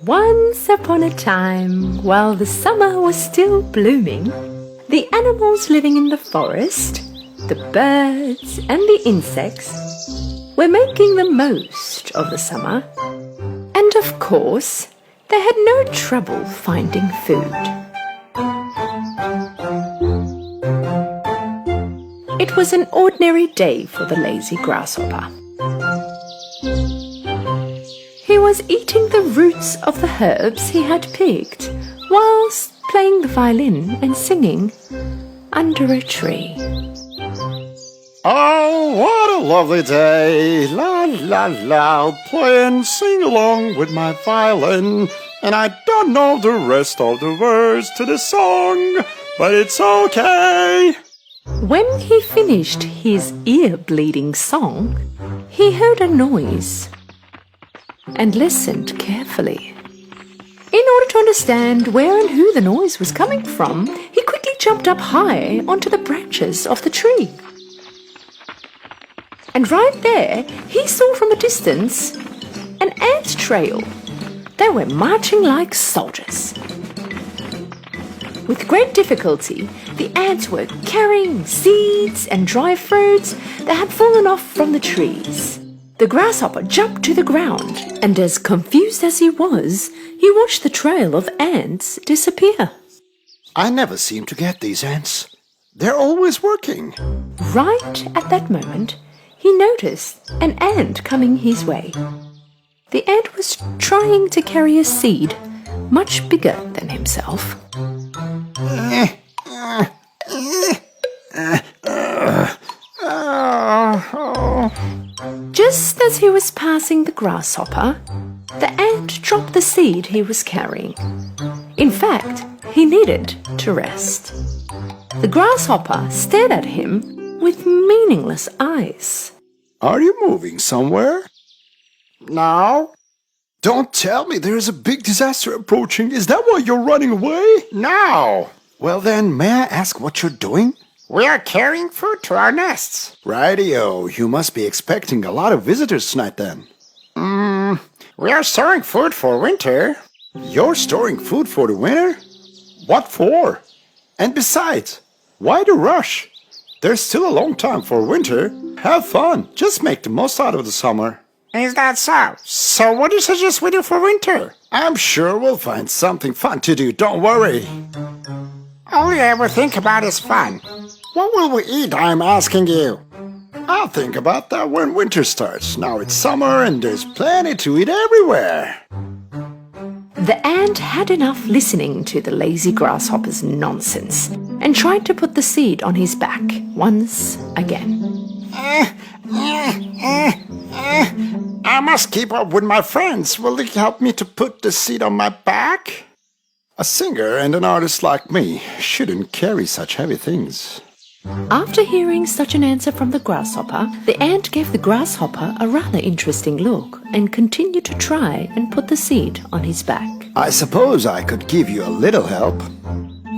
Once upon a time, while the summer was still blooming, the animals living in the forest, the birds and the insects, were making the most of the summer. And of course, they had no trouble finding food. It was an ordinary day for the lazy grasshopper. He was eating the roots of the herbs he had picked, whilst playing the violin and singing under a tree. Oh, what a lovely day! La la la, I'll play and sing along with my violin. And I don't know the rest of the words to the song, but it's okay. When he finished his ear-bleeding song, he heard a noise and listened carefully. In order to understand where and who the noise was coming from, he quickly jumped up high onto the branches of the tree. And right there, he saw from a distance an ant trail. They were marching like soldiers. With great difficulty, the ants were carrying seeds and dry fruits that had fallen off from the trees. The grasshopper jumped to the ground, and as confused as he was, he watched the trail of ants disappear. I never seem to get these ants. They're always working. Right at that moment, he noticed an ant coming his way. The ant was trying to carry a seed much bigger than himself. Just as he was passing the grasshopper, the ant dropped the seed he was carrying. In fact, he needed to rest. The grasshopper stared at him with meaningless eyes. Are you moving somewhere? No. Don't tell me there is a big disaster approaching. Is that why you're running away? No. Well then, may I ask what you're doing? We are carrying food to our nests. Rightio, you must be expecting a lot of visitors tonight then. We are storing food for winter. You're storing food for the winter? What for? And besides, why the rush? There's still a long time for winter. Have fun. Just make the most out of the summer. Is that so? So what do you suggest we do for winter? I'm sure we'll find something fun to do, don't worry. All you ever think about is fun. What will we eat, I'm asking you? I'll think about that when winter starts. Now it's summer and there's plenty to eat everywhere. The ant had enough listening to the lazy grasshopper's nonsense and tried to put the seed on his back once again. I must keep up with my friends. Will you help me to put the seed on my back? A singer and an artist like me shouldn't carry such heavy things. After hearing such an answer from the grasshopper, the ant gave the grasshopper a rather interesting look and continued to try and put the seed on his back. I suppose I could give you a little help.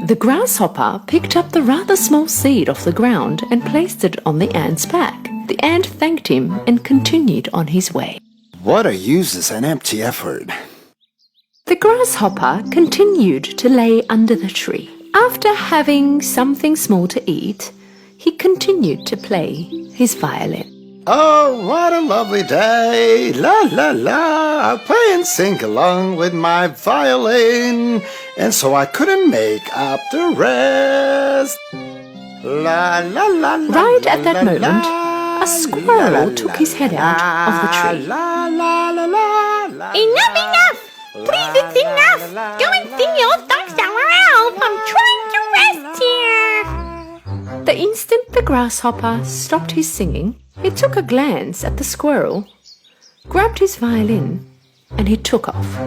The grasshopper picked up the rather small seed off the ground and placed it on the ant's back. The ant thanked him and continued on his way. What a useless and empty effort. The grasshopper continued to lay under the tree. After having something small to eat, he continued to play his violin. Oh, what a lovely day! La la la! I'll play and sing along with my violin, and so I couldn't make up the rest. La la la la. Right at that moment, a squirrel took his head out of the tree. Enough, enough! Please, it's enough! Go and sing your song somewhere else! I'm trying to rest here! The instant the grasshopper stopped his singing, he took a glance at the squirrel, grabbed his violin, and he took off.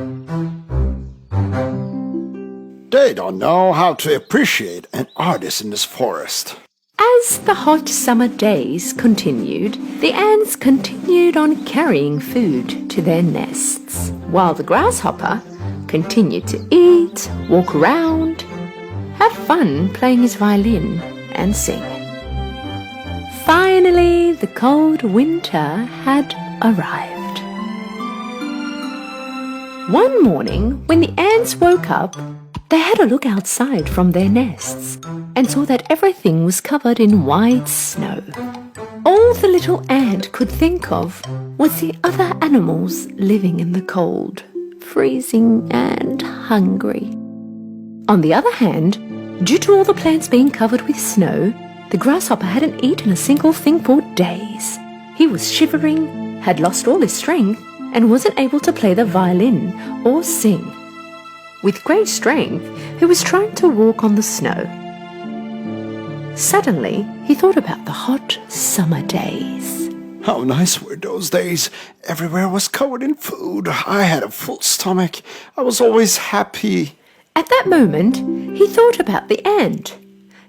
They don't know how to appreciate an artist in this forest. As the hot summer days continued, the ants continued on carrying food to their nests, while the grasshopper continued to eat, walk around, have fun playing his violin and sing. Finally, the cold winter had arrived. One morning, when the ants woke up, they had a look outside from their nests and saw that everything was covered in white snow. All the little ant could think of was the other animals living in the cold, freezing and hungry. On the other hand, due to all the plants being covered with snow, the grasshopper hadn't eaten a single thing for days. He was shivering, had lost all his strength, and wasn't able to play the violin or sing. With great strength, he was trying to walk on the snow. Suddenly, he thought about the hot summer days. How nice were those days. Everywhere was covered in food. I had a full stomach. I was always happy. At that moment, he thought about the ant.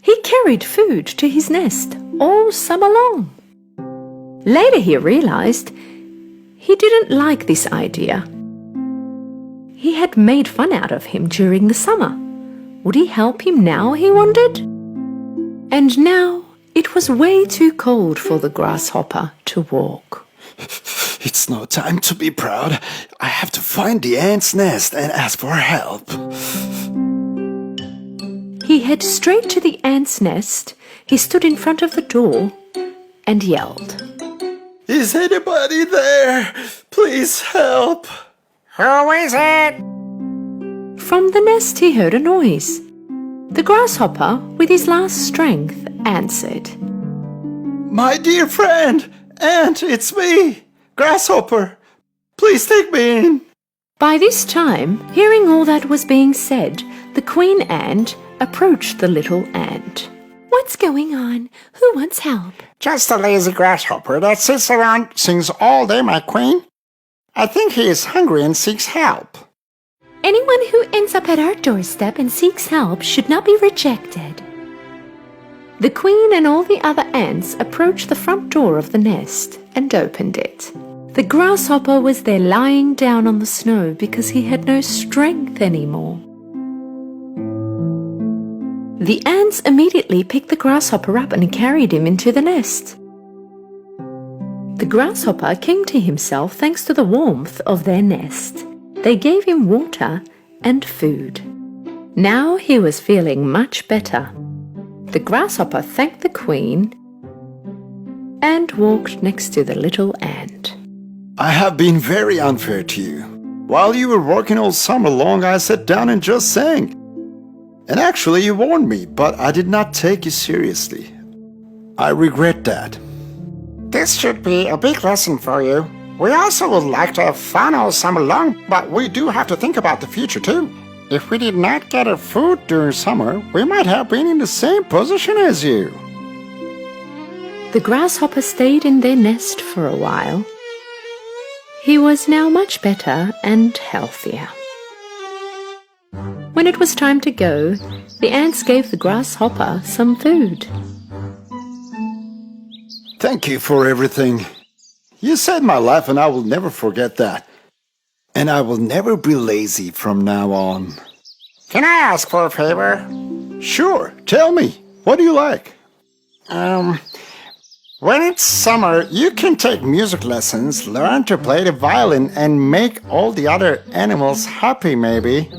He carried food to his nest all summer long. Later he realized he didn't like this idea. He had made fun out of him during the summer. Would he help him now, he wondered? And now it was way too cold for the grasshopper to walk. It's no time to be proud. I have to find the ant's nest and ask for help. He headed straight to the ant's nest. He stood in front of the door and yelled, Is anybody there? Please help. Who is it? From the nest he heard a noise. The grasshopper, with his last strength, answered. My dear friend, Ant, it's me, Grasshopper. Please take me in. By this time, hearing all that was being said, the queen ant approached the little ant. What's going on? Who wants help? Just a lazy grasshopper that sits around, sings all day, my queen. I think he is hungry and seeks help. Anyone who ends up at our doorstep and seeks help should not be rejected. The queen and all the other ants approached the front door of the nest and opened it. The grasshopper was there lying down on the snow because he had no strength anymore. The ants immediately picked the grasshopper up and carried him into the nest. The grasshopper came to himself thanks to the warmth of their nest. They gave him water and food. Now he was feeling much better. The grasshopper thanked the queen and walked next to the little ant. I have been very unfair to you. While you were working all summer long, I sat down and just sang. And actually you warned me, but I did not take you seriously. I regret that. This should be a big lesson for you. We also would like to have fun all summer long, but we do have to think about the future too. If we did not get our food during summer, we might have been in the same position as you. The grasshopper stayed in their nest for a while. He was now much better and healthier. When it was time to go, the ants gave the grasshopper some food. Thank you for everything. You saved my life and I will never forget that. And I will never be lazy from now on. Can I ask for a favor? Sure, tell me. What do you like? When it's summer, you can take music lessons, learn to play the violin, and make all the other animals happy, maybe.